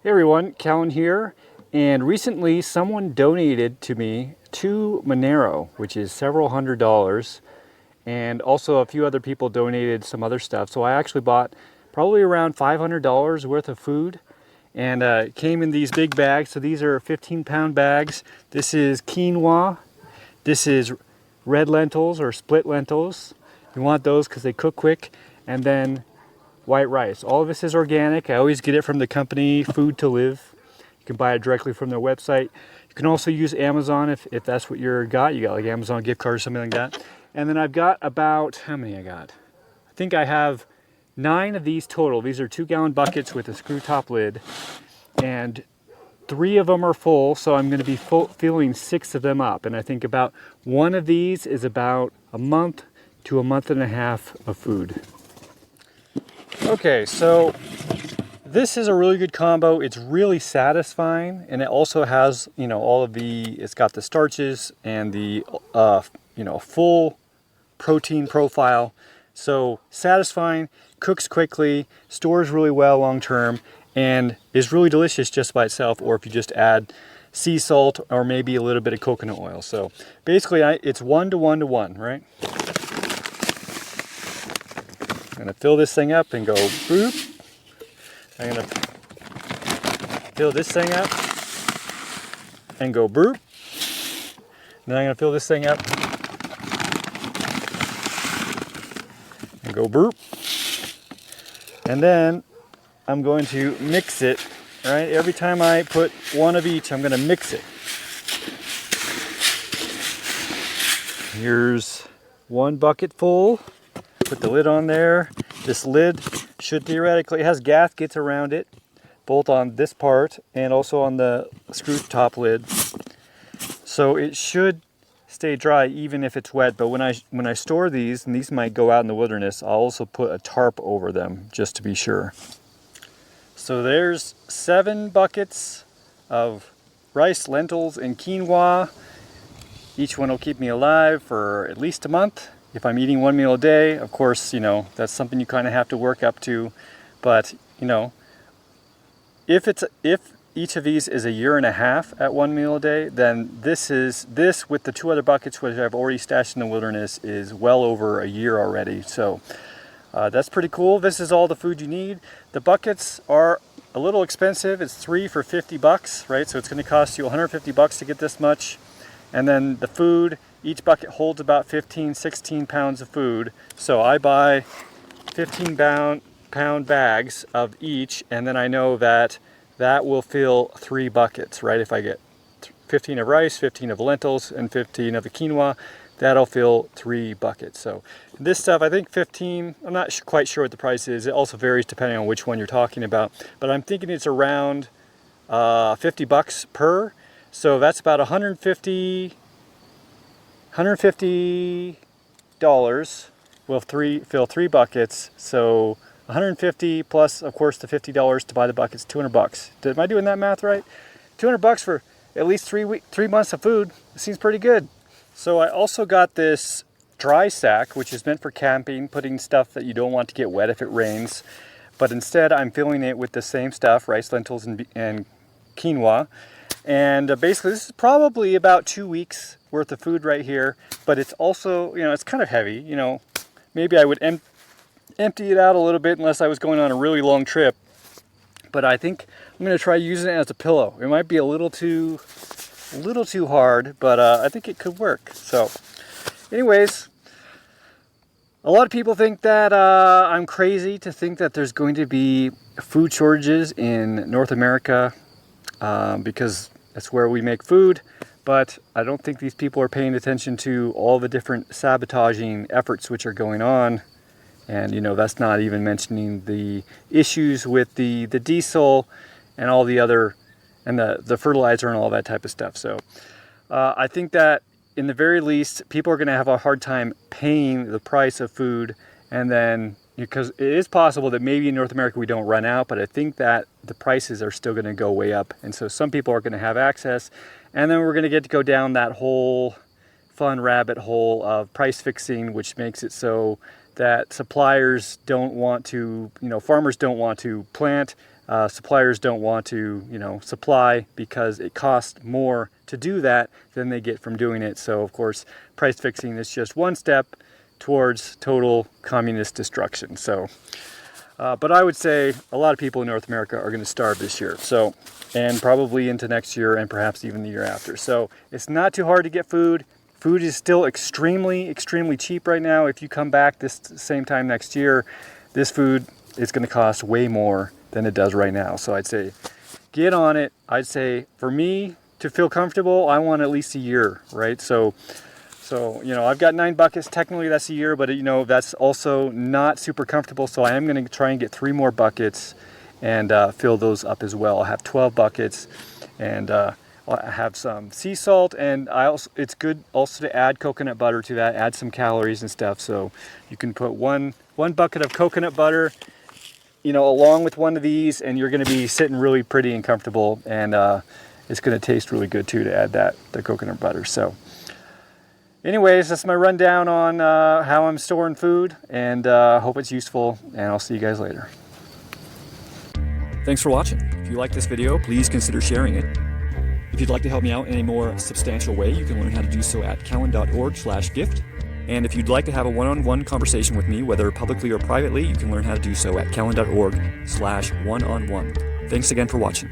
Hey everyone, Cahlen here, and recently someone donated to me 2 Monero, which is several $100s, and also a few other people donated some other stuff. So I actually bought probably around $500 worth of food, and it came in these big bags. So these are 15-pound bags. This is quinoa. This is red lentils or split lentils. You want those because they cook quick. And then white rice. All of this is organic. I always get it from the company Food to Live. You can buy it directly from their website. You can also use Amazon if that's what you got like Amazon gift card or something like that. And then I've got about, how many I got? I think I have 9 of these total. These are 2-gallon buckets with a screw top lid, and 3 of them are full, so I'm going to be filling 6 of them up. And I think about one of these is about a month to a month and a half of food. Okay, so this is a really good combo. It's really satisfying, and it also has, all of it's got the starches and the, full protein profile. So satisfying, cooks quickly, stores really well long term, and is really delicious just by itself, or if you just add sea salt or maybe a little bit of coconut oil. So basically it's 1 to 1 to 1, right? I'm going to fill this thing up and go boop. I'm going to fill this thing up and go boop. Then I'm going to fill this thing up and go boop. And then I'm going to mix it, right? Every time I put one of each, I'm going to mix it. Here's 1 bucket full. Put the lid on there. This lid should theoretically, it has gaskets around it, both on this part and also on the screw top lid. So it should stay dry even if it's wet. But when I store these, and these might go out in the wilderness, I'll also put a tarp over them just to be sure. So there's 7 buckets of rice, lentils, and quinoa. Each one will keep me alive for at least a month. If I'm eating 1 meal a day, of course, that's something you kind of have to work up to. But, if each of these is a year and a half at 1 meal a day, then this with the 2 other buckets, which I've already stashed in the wilderness, is well over a year already. So that's pretty cool. This is all the food you need. The buckets are a little expensive. It's 3 for $50, right? So it's going to cost you $150 to get this much. And then the food, each bucket holds about 16 pounds of food. So I buy 15-pound bags of each, and then I know that will fill 3 buckets, right? If I get 15 of rice, 15 of lentils, and 15 of the quinoa, that'll fill 3 buckets. So this stuff, I think 15, I'm not quite sure what the price is. It also varies depending on which one you're talking about, but I'm thinking it's around $50 per. So that's about $150 will fill 3 buckets. So $150 plus, of course, the $50 to buy the buckets, $200. Am I doing that math right? $200 for at least 3 months of food. It seems pretty good. So I also got this dry sack, which is meant for camping, putting stuff that you don't want to get wet if it rains. But instead, I'm filling it with the same stuff, rice, lentils, and quinoa. And basically, this is probably about 2 weeks worth of food right here. But it's also, it's kind of heavy. Maybe I would empty it out a little bit unless I was going on a really long trip. But I think I'm going to try using it as a pillow. It might be a little too hard, but I think it could work. So, anyways, a lot of people think that I'm crazy to think that there's going to be food shortages in North America because that's where we make food. But I don't think these people are paying attention to all the different sabotaging efforts which are going on. And, that's not even mentioning the issues with the diesel and all the other, and the fertilizer and all that type of stuff. So I think that in the very least, people are going to have a hard time paying the price of food. And then, because it is possible that maybe in North America we don't run out, but I think that the prices are still going to go way up. And so some people are going to have access. And then we're going to get to go down that whole fun rabbit hole of price fixing, which makes it so that suppliers don't want to, farmers don't want to plant suppliers don't want to, supply because it costs more to do that than they get from doing it. So of course, price fixing is just one step towards total communist destruction. So, but I would say a lot of people in North America are going to starve this year. So, and probably into next year and perhaps even the year after. So it's not too hard to get food. Food is still extremely, extremely cheap right now. If you come back this same time next year, this food is going to cost way more than it does right now. So I'd say get on it. I'd say for me to feel comfortable, I want at least a year, right? So I've got 9 buckets. Technically that's a year, but that's also not super comfortable. So I am going to try and get 3 more buckets and fill those up as well. I'll have 12 buckets, and I have some sea salt, and it's good also to add coconut butter to that, add some calories and stuff. So you can put one bucket of coconut butter, along with one of these, and you're going to be sitting really pretty and comfortable, and it's going to taste really good too to add the coconut butter. So anyways, that's my rundown on how I'm storing food, and hope it's useful, and I'll see you guys later. Thanks for watching. If you like this video, please consider sharing it. If you'd like to help me out in a more substantial way, you can learn how to do so at cahlen.org/gift. And if you'd like to have a one-on-one conversation with me, whether publicly or privately, you can learn how to do so at cahlen.org/one-on-one. Thanks again for watching.